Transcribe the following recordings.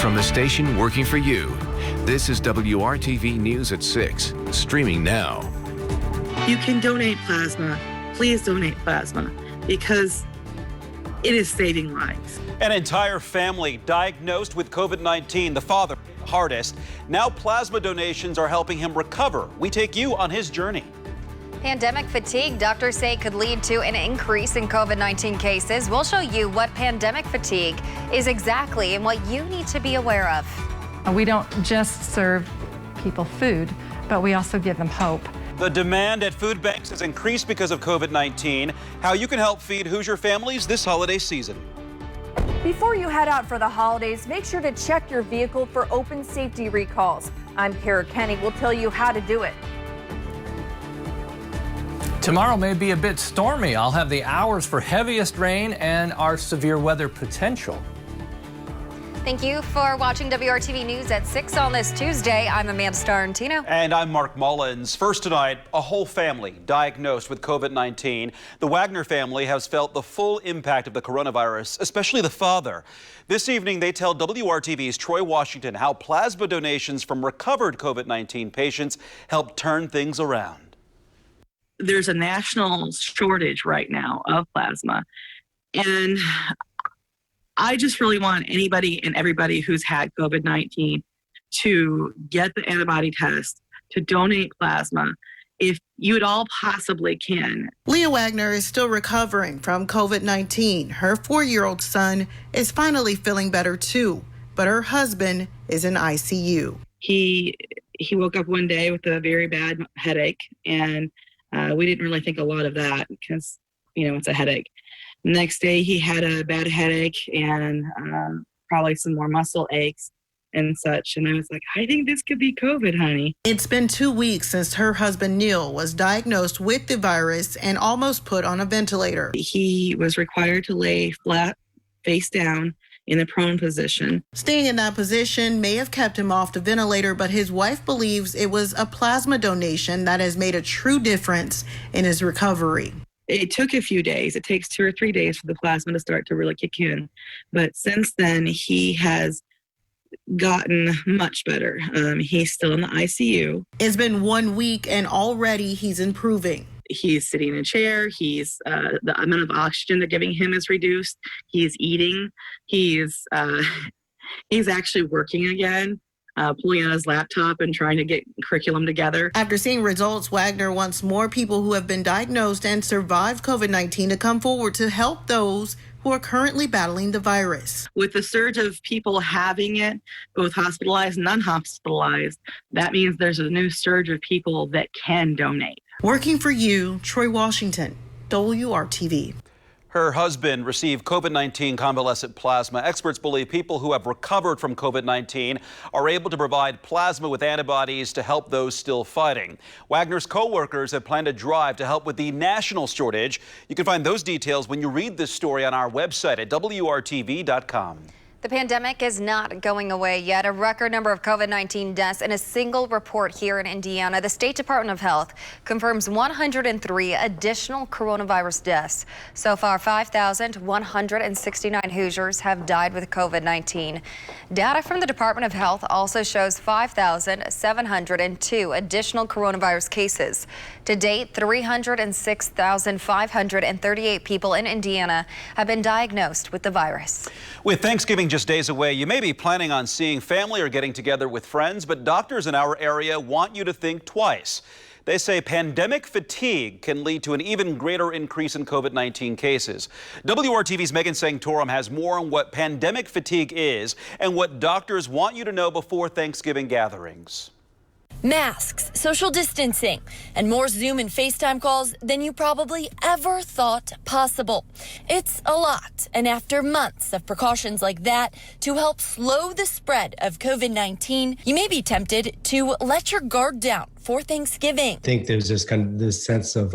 from the station working for you. This is WRTV News at 6, streaming now. You can donate plasma. Please donate plasma because it is saving lives. An entire family diagnosed with COVID-19, the father hardest. Now plasma donations are helping him recover. We take you on his journey. Pandemic fatigue, doctors say, could lead to an increase in COVID-19 cases. We'll show you what pandemic fatigue is exactly and what you need to be aware of. We don't just serve people food, but we also give them hope. The demand at food banks has increased because of COVID-19. How you can help feed Hoosier families this holiday season. Before you head out for the holidays, make sure to check your vehicle for open safety recalls. I'm Kara Kenny. We'll tell you how to do it. Tomorrow may be a bit stormy. I'll have the hours for heaviest rain and our severe weather potential. Thank you for watching WRTV News at 6 on this Tuesday. I'm Amanda Starantino. And I'm Mark Mullins. First tonight, a whole family diagnosed with COVID-19. The Wagner family has felt the full impact of the coronavirus, especially the father. This evening, they tell WRTV's Troy Washington how plasma donations from recovered COVID-19 patients help turn things around. There's a national shortage right now of plasma. And I just really want anybody and everybody who's had COVID-19 to get the antibody test, to donate plasma, if you at all possibly can. Leah Wagner is still recovering from COVID-19. Her 4-year-old son is finally feeling better too, but her husband is in ICU. He woke up one day with a very bad headache, and we didn't really think a lot of that because, it's a headache. Next day, he had a bad headache and probably some more muscle aches and such. And I was like, I think this could be COVID, honey. It's been 2 weeks since her husband, Neil, was diagnosed with the virus and almost put on a ventilator. He was required to lay flat, face down, in the prone position. Staying in that position may have kept him off the ventilator, but his wife believes it was a plasma donation that has made a true difference in his recovery. It took a few days. It takes 2 or 3 days for the plasma to start to really kick in. But since then, he has gotten much better. He's still in the ICU. It's been 1 week and already he's improving. He's sitting in a chair. He's the amount of oxygen they're giving him is reduced. He's eating. He's actually working again. Pulling out his laptop and trying to get curriculum together. After seeing results, Wagner wants more people who have been diagnosed and survived COVID-19 to come forward to help those who are currently battling the virus. With the surge of people having it, both hospitalized and unhospitalized, that means there's a new surge of people that can donate. Working for you, Troy Washington, WRTV. Her husband received COVID-19 convalescent plasma. Experts believe people who have recovered from COVID-19 are able to provide plasma with antibodies to help those still fighting. Wagner's co-workers have planned a drive to help with the national shortage. You can find those details when you read this story on our website at WRTV.com. The pandemic is not going away yet. A record number of COVID-19 deaths in a single report here in Indiana. The State Department of Health confirms 103 additional coronavirus deaths. So far, 5,169 Hoosiers have died with COVID-19. Data from the Department of Health also shows 5,702 additional coronavirus cases. To date, 306,538 people in Indiana have been diagnosed with the virus. With Thanksgiving just days away, you may be planning on seeing family or getting together with friends, but doctors in our area want you to think twice. They say pandemic fatigue can lead to an even greater increase in COVID-19 cases. WRTV's Megan Sanctorum has more on what pandemic fatigue is and what doctors want you to know before Thanksgiving gatherings. Masks, social distancing, and more Zoom and FaceTime calls than you probably ever thought possible. It's a lot, and after months of precautions like that to help slow the spread of COVID-19, you may be tempted to let your guard down for Thanksgiving. I think there's just kind of this sense of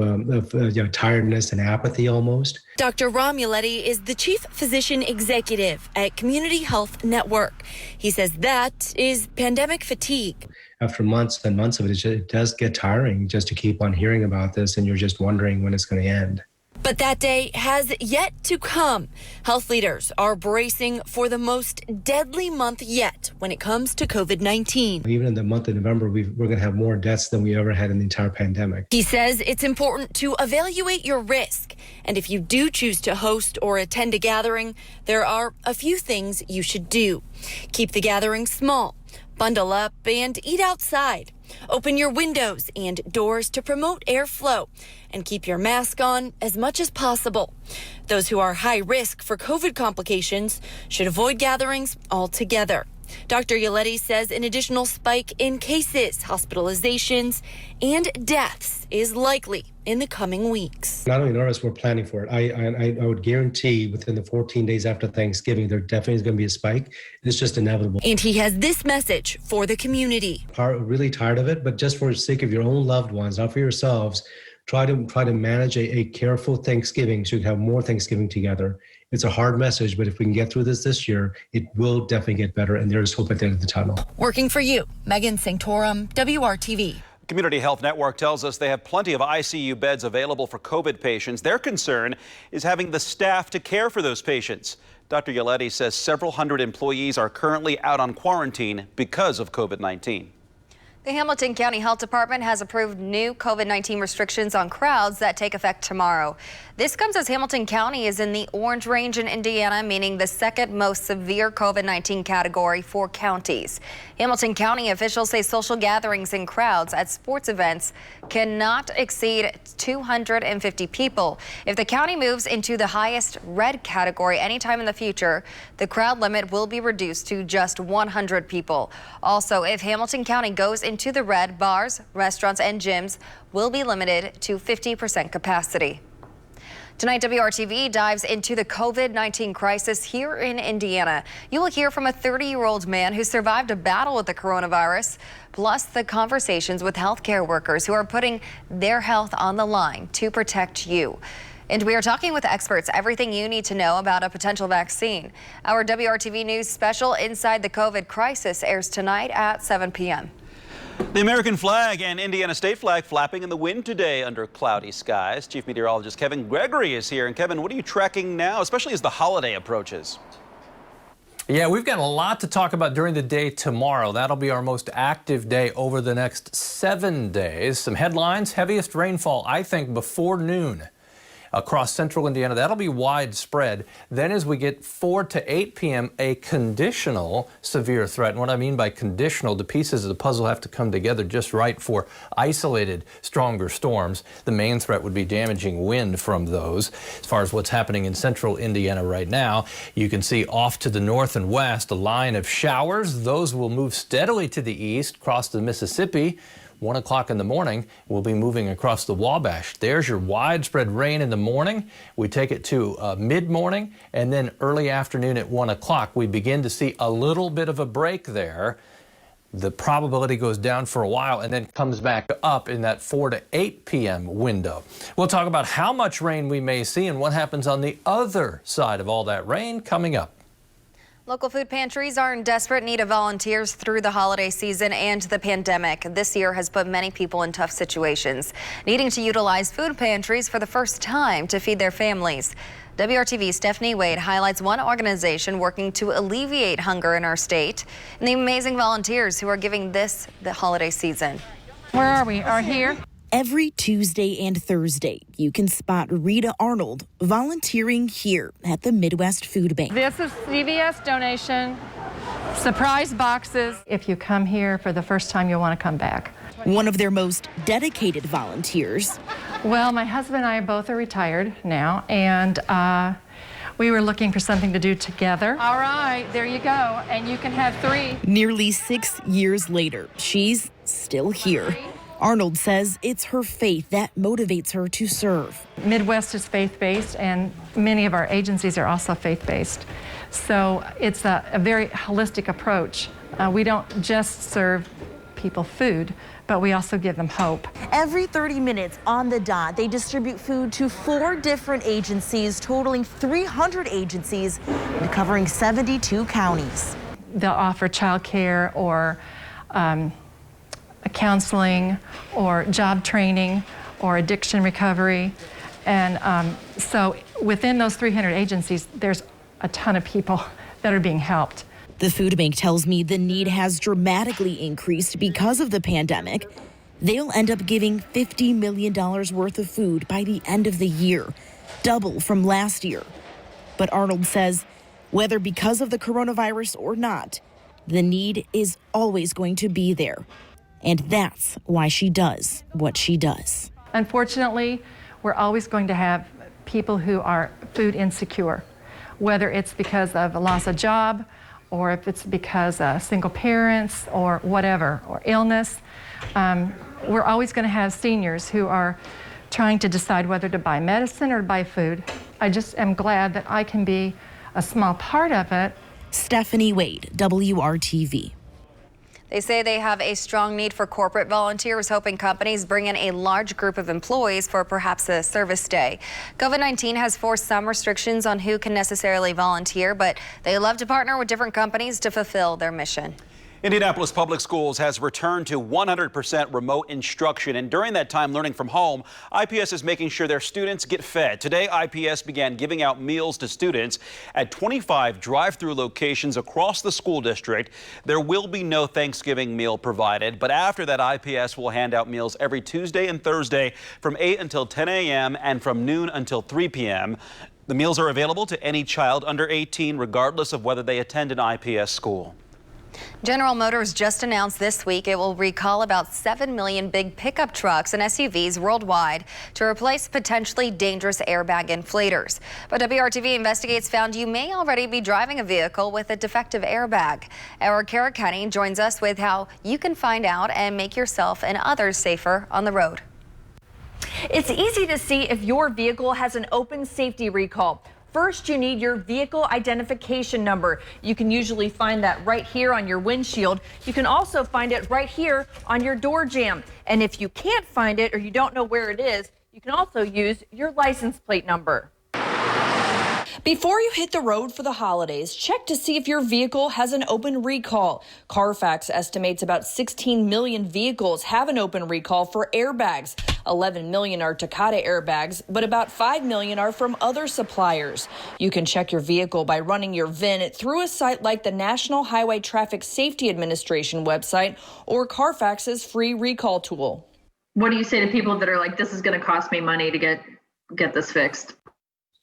tiredness and apathy almost. Dr. Romuletti is the chief physician executive at Community Health Network. He says that is pandemic fatigue. After months and months of it, it does get tiring just to keep on hearing about this, and you're just wondering when it's going to end. But that day has yet to come. Health leaders are bracing for the most deadly month yet when it comes to COVID-19. Even in the month of November, we're going to have more deaths than we ever had in the entire pandemic. He says it's important to evaluate your risk. And if you do choose to host or attend a gathering, there are a few things you should do. Keep the gathering small, bundle up, and eat outside. Open your windows and doors to promote airflow and keep your mask on as much as possible. Those who are high risk for COVID complications should avoid gatherings altogether. Dr. Yaletti says an additional spike in cases, hospitalizations, and deaths is likely in the coming weeks. Not only nervous, we're planning for it. I would guarantee within the 14 days after Thanksgiving, there definitely is going to be a spike. It's just inevitable. And he has this message for the community. Really tired of it, but just for the sake of your own loved ones, not for yourselves, try to manage a careful Thanksgiving so you can have more Thanksgiving together. It's a hard message, but if we can get through this year, it will definitely get better, and there is hope at the end of the tunnel. Working for you, Megan Sanctorum, WRTV. Community Health Network tells us they have plenty of ICU beds available for COVID patients. Their concern is having the staff to care for those patients. Dr. Yaletti says several hundred employees are currently out on quarantine because of COVID-19. The Hamilton County Health Department has approved new COVID-19 restrictions on crowds that take effect tomorrow. This comes as Hamilton County is in the orange range in Indiana, meaning the second most severe COVID-19 category for counties. Hamilton County officials say social gatherings and crowds at sports events cannot exceed 250 people. If the county moves into the highest red category anytime in the future, the crowd limit will be reduced to just 100 people. Also, if Hamilton County goes into the red, bars, restaurants, and gyms will be limited to 50% capacity. Tonight, WRTV dives into the COVID-19 crisis here in Indiana. You will hear from a 30-year-old man who survived a battle with the coronavirus, plus the conversations with healthcare workers who are putting their health on the line to protect you. And we are talking with experts, everything you need to know about a potential vaccine. Our WRTV News special Inside the COVID Crisis airs tonight at 7 p.m. The American flag and Indiana state flag flapping in the wind today under cloudy skies. Chief Meteorologist Kevin Gregory is here. And Kevin, what are you tracking now, especially as the holiday approaches? Yeah, we've got a lot to talk about during the day tomorrow. That'll be our most active day over the next 7 days. Some headlines: heaviest rainfall, I think, before noon. Across central Indiana, that'll be widespread. Then as we get 4 to 8 p.m., a conditional severe threat. And what I mean by conditional, the pieces of the puzzle have to come together just right for isolated stronger storms. The main threat would be damaging wind from those. As far as what's happening in central Indiana right now, you can see off to the north and west a line of showers. Those will move steadily to the east, cross the Mississippi. 1 o'clock in the morning, we'll be moving across the Wabash. There's your widespread rain in the morning. We take it to mid-morning, and then early afternoon at 1 o'clock, we begin to see a little bit of a break there. The probability goes down for a while and then comes back up in that 4 to 8 p.m. window. We'll talk about how much rain we may see and what happens on the other side of all that rain coming up. Local food pantries are in desperate need of volunteers through the holiday season and the pandemic. This year has put many people in tough situations, needing to utilize food pantries for the first time to feed their families. WRTV's Stephanie Wade highlights one organization working to alleviate hunger in our state and the amazing volunteers who are giving this the holiday season. Where are we? Are here? Every Tuesday and Thursday, you can spot Rita Arnold volunteering here at the Midwest Food Bank. This is CVS donation, surprise boxes. If you come here for the first time, you'll want to come back. One of their most dedicated volunteers. Well, my husband and I both are retired now, and we were looking for something to do together. All right, there you go, and you can have 3. Nearly 6 years later, she's still here. Arnold says it's her faith that motivates her to serve. Midwest is faith-based, and many of our agencies are also faith-based. So it's a very holistic approach. We don't just serve people food, but we also give them hope. Every 30 minutes on the dot, they distribute food to 4 different agencies, totaling 300 agencies and covering 72 counties. They'll offer childcare or counseling or job training or addiction recovery. And so within those 300 agencies, there's a ton of people that are being helped. The food bank tells me the need has dramatically increased because of the pandemic. They'll end up giving $50 million worth of food by the end of the year, double from last year. But Arnold says whether because of the coronavirus or not, the need is always going to be there. And that's why she does what she does. Unfortunately, we're always going to have people who are food insecure, whether it's because of a loss of job, or if it's because of single parents or whatever, or illness. We're always going to have seniors who are trying to decide whether to buy medicine or buy food. I just am glad that I can be a small part of it. Stephanie Wade, WRTV. They say they have a strong need for corporate volunteers, hoping companies bring in a large group of employees for perhaps a service day. COVID-19 has forced some restrictions on who can necessarily volunteer, but they love to partner with different companies to fulfill their mission. Indianapolis Public Schools has returned to 100% remote instruction, and during that time learning from home, IPS is making sure their students get fed. Today, IPS began giving out meals to students at 25 drive-through locations across the school district. There will be no Thanksgiving meal provided, but after that, IPS will hand out meals every Tuesday and Thursday from 8 until 10 a.m. and from noon until 3 p.m. The meals are available to any child under 18, regardless of whether they attend an IPS school. General Motors just announced this week it will recall about 7 million big pickup trucks and SUVs worldwide to replace potentially dangerous airbag inflators. But WRTV Investigates found you may already be driving a vehicle with a defective airbag. Our Kara Kenny joins us with how you can find out and make yourself and others safer on the road. It's easy to see if your vehicle has an open safety recall. First, you need your vehicle identification number. You can usually find that right here on your windshield. You can also find it right here on your door jamb. And if you can't find it or you don't know where it is, you can also use your license plate number. Before you hit the road for the holidays, check to see if your vehicle has an open recall. Carfax estimates about 16 million vehicles have an open recall for airbags. 11 million are Takata airbags, but about 5 million are from other suppliers. You can check your vehicle by running your VIN through a site like the National Highway Traffic Safety Administration website or Carfax's free recall tool. What do you say to people that are like, this is going to cost me money to get this fixed?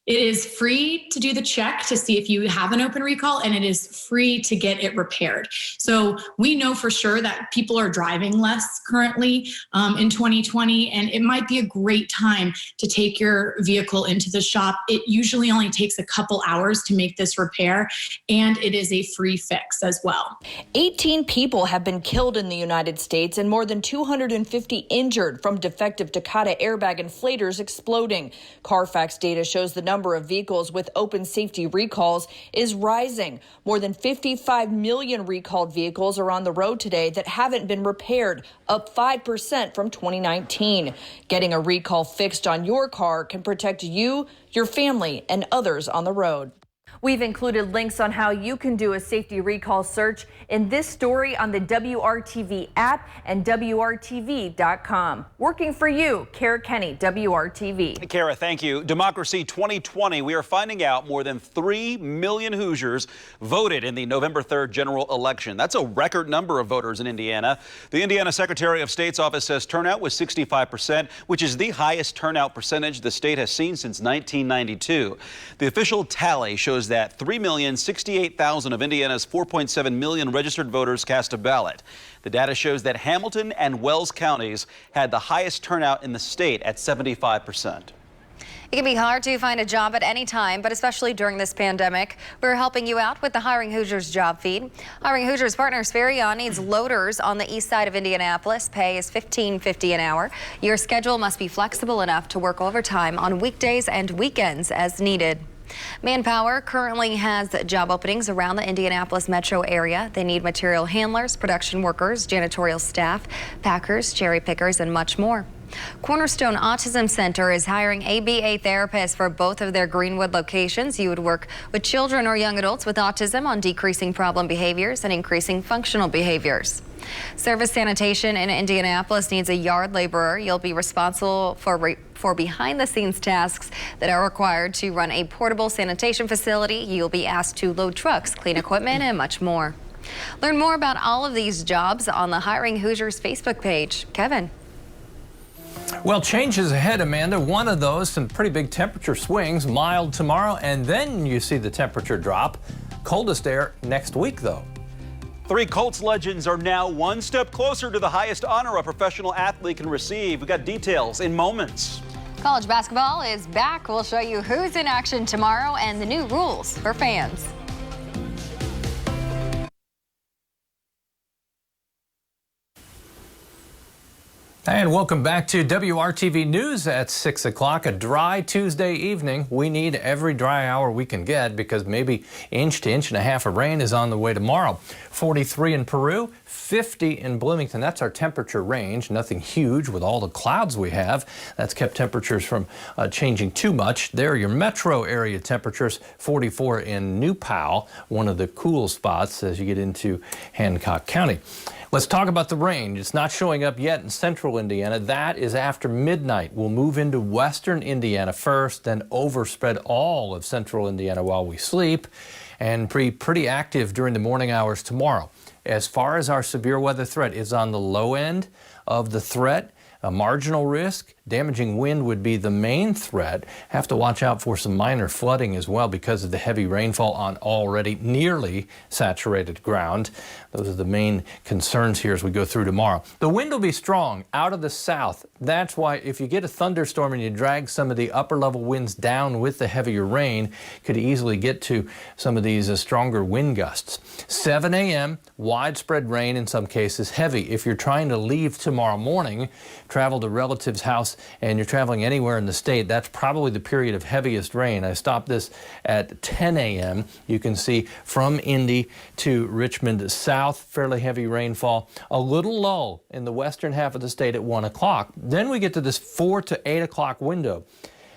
It is free to do the check to see if you have an open recall, and it is free to get it repaired. So we know for sure that people are driving less currently in 2020, and it might be a great time to take your vehicle into the shop. It usually only takes a couple hours to make this repair, and it is a free fix as well. 18 people have been killed in the United States and more than 250 injured from defective Takata airbag inflators exploding. Carfax data shows the number of vehicles with open safety recalls is rising. More than 55 million recalled vehicles are on the road today that haven't been repaired, up 5% from 2019. Getting a recall fixed on your car can protect you, your family, and others on the road. We've included links on how you can do a safety recall search in this story on the WRTV app and WRTV.com. Working for you, Kara Kenny, WRTV. Kara, thank you. Democracy 2020, we are finding out more than 3 million Hoosiers voted in the November 3rd general election. That's a record number of voters in Indiana. The Indiana Secretary of State's office says turnout was 65%, which is the highest turnout percentage the state has seen since 1992. The official tally shows that 3,068,000 of Indiana's 4.7 million registered voters cast a ballot. The data shows that Hamilton and Wells counties had the highest turnout in the state at 75%. It can be hard to find a job at any time, but especially during this pandemic. We're helping you out with the Hiring Hoosiers job feed. Hiring Hoosiers partners Ferion needs loaders on the east side of Indianapolis. Pay is $15.50 an hour. Your schedule must be flexible enough to work overtime on weekdays and weekends as needed. Manpower currently has job openings around the Indianapolis metro area. They need material handlers, production workers, janitorial staff, packers, cherry pickers, and much more. Cornerstone Autism Center is hiring ABA therapists for both of their Greenwood locations. You would work with children or young adults with autism on decreasing problem behaviors and increasing functional behaviors. Service Sanitation in Indianapolis needs a yard laborer. You'll be responsible for behind-the-scenes tasks that are required to run a portable sanitation facility. You'll be asked to load trucks, clean equipment, and much more. Learn more about all of these jobs on the Hiring Hoosiers Facebook page. Kevin. Well, change is ahead, Amanda. One of those, some pretty big temperature swings, mild tomorrow, and then you see the temperature drop. Coldest air next week, though. 3 Colts legends are now one step closer to the highest honor a professional athlete can receive. We've got details in moments. College basketball is back. We'll show you who's in action tomorrow and the new rules for fans. And welcome back to WRTV News at 6 o'clock. A dry Tuesday evening. We need every dry hour we can get because maybe inch to inch and a half of rain is on the way tomorrow. 43 in Peru, 50 in Bloomington. That's our temperature range. Nothing huge with all the clouds we have. That's kept temperatures from changing too much. There are your metro area temperatures. 44 in New Powell, one of the cool spots as you get into Hancock County. Let's talk about the rain. It's not showing up yet in central Indiana. That is after midnight. We'll move into western Indiana first, then overspread all of central Indiana while we sleep, and be pretty active during the morning hours tomorrow. As far as our severe weather threat is on the low end of the threat, a marginal risk, damaging wind would be the main threat. Have to watch out for some minor flooding as well because of the heavy rainfall on already nearly saturated ground. Those are the main concerns here as we go through tomorrow. The wind will be strong out of the south. That's why if you get a thunderstorm and you drag some of the upper level winds down with the heavier rain, could easily get to some of these stronger wind gusts. 7 a.m., widespread rain in some cases, heavy. If you're trying to leave tomorrow morning, travel to relative's house, and you're traveling anywhere in the state, that's probably the period of heaviest rain. I stopped this at 10 a.m. You can see from Indy to Richmond south, fairly heavy rainfall. A little lull in the western half of the state at 1 o'clock. Then we get to this 4 to 8 o'clock window.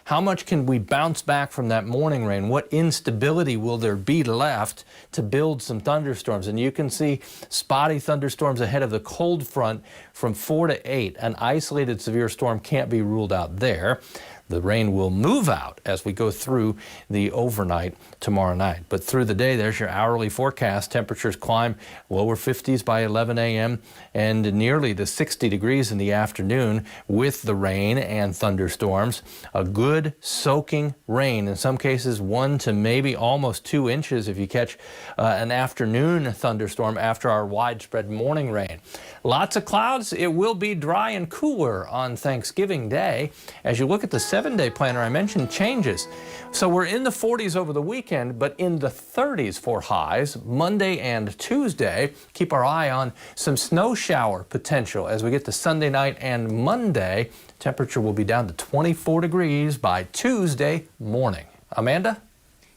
How much can we bounce back from that morning rain? What instability will there be left to build some thunderstorms? And you can see spotty thunderstorms ahead of the cold front from 4 to 8. An isolated severe storm can't be ruled out there. The rain will move out as we go through the overnight tomorrow night. But through the day, there's your hourly forecast. Temperatures climb lower 50s by 11 a.m. and nearly to 60 degrees in the afternoon with the rain and thunderstorms. A good soaking rain, in some cases 1 to maybe almost 2 inches if you catch an afternoon thunderstorm after our widespread morning rain. Lots of clouds. It will be dry and cooler on Thanksgiving Day. As you look at the 7-day planner, I mentioned changes. So we're in the 40s over the weekend, but in the 30s for highs Monday and Tuesday. Keep our eye on some snow shower potential as we get to Sunday night and Monday. Temperature will be down to 24 degrees by Tuesday morning. Amanda?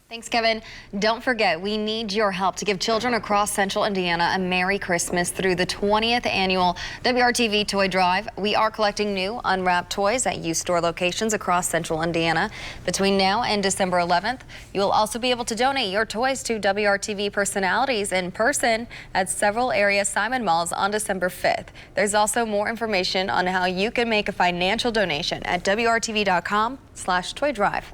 Thanks, Kevin. Don't forget, we need your help to give children across central Indiana a Merry Christmas through the 20th annual WRTV Toy Drive. We are collecting new unwrapped toys at used store locations across central Indiana. Between now and December 11th, you will also be able to donate your toys to WRTV personalities in person at several area Simon Malls on December 5th. There's also more information on how you can make a financial donation at WRTV.com/Toy Drive.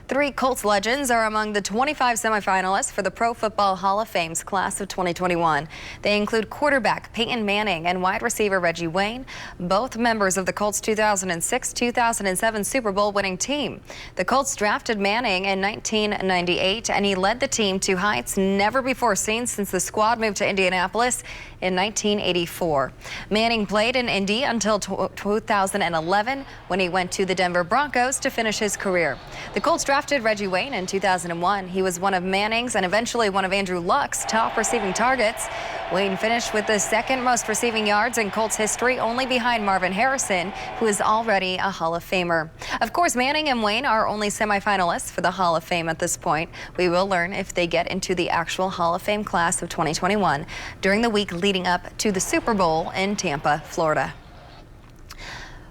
3 Colts legends are among the 25 semifinalists for the Pro Football Hall of Fame's class of 2021. They include quarterback Peyton Manning and wide receiver Reggie Wayne, both members of the Colts' 2006-2007 Super Bowl winning team. The Colts drafted Manning in 1998, and he led the team to heights never before seen since the squad moved to Indianapolis in 1984. Manning played in Indy until 2011 when he went to the Denver Broncos to finish his career. The Colts drafted Reggie Wayne in 2001. He was one of Manning's and eventually one of Andrew Luck's top receiving targets. Wayne finished with the second most receiving yards in Colts history, only behind Marvin Harrison, who is already a Hall of Famer. Of course, Manning and Wayne are only semifinalists for the Hall of Fame at this point. We will learn if they get into the actual Hall of Fame class of 2021 during the week leading up to the Super Bowl in Tampa, Florida.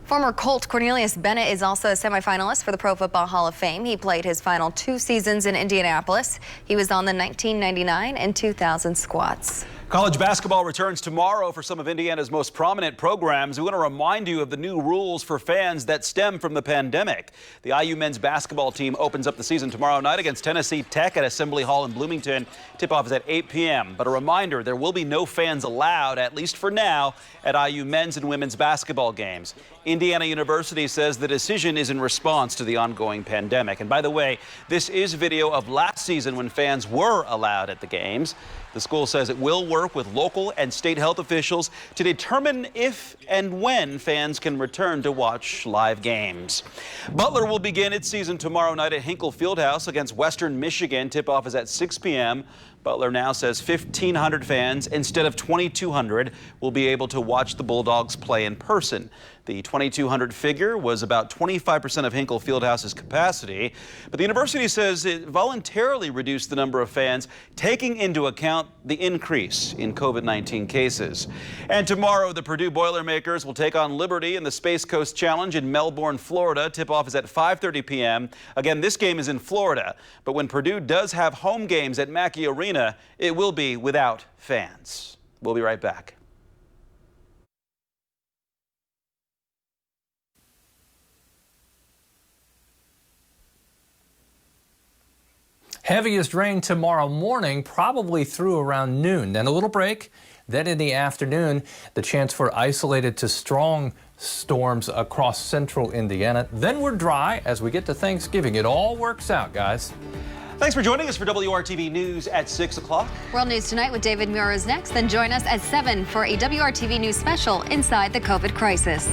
Former Colt Cornelius Bennett is also a semifinalist for the Pro Football Hall of Fame. He played his final 2 seasons in Indianapolis. He was on the 1999 and 2000 squads. College basketball returns tomorrow for some of Indiana's most prominent programs. We want to remind you of the new rules for fans that stem from the pandemic. The IU men's basketball team opens up the season tomorrow night against Tennessee Tech at Assembly Hall in Bloomington. Tip-off is at 8 p.m. But a reminder, there will be no fans allowed, at least for now, at IU men's and women's basketball games. Indiana University says the decision is in response to the ongoing pandemic. And by the way, this is video of last season when fans were allowed at the games. The school says it will work with local and state health officials to determine if and when fans can return to watch live games. Butler will begin its season tomorrow night at Hinkle Fieldhouse against Western Michigan. Tip-off is at 6 p.m. Butler now says 1,500 fans instead of 2,200 will be able to watch the Bulldogs play in person. The 2,200 figure was about 25% of Hinkle Fieldhouse's capacity, but the university says it voluntarily reduced the number of fans, taking into account the increase in COVID-19 cases. And tomorrow, the Purdue Boilermakers will take on Liberty in the Space Coast Challenge in Melbourne, Florida. Tip-off is at 5:30 p.m. Again, this game is in Florida, but when Purdue does have home games at Mackey Arena, it will be without fans. We'll be right back. Heaviest rain tomorrow morning, probably through around noon. Then a little break. Then in the afternoon, the chance for isolated to strong storms across central Indiana. Then we're dry as we get to Thanksgiving. It all works out, guys. Thanks for joining us for WRTV News at 6 o'clock. World News Tonight with David Muir is next. Then join us at 7 for a WRTV News special, Inside the COVID Crisis.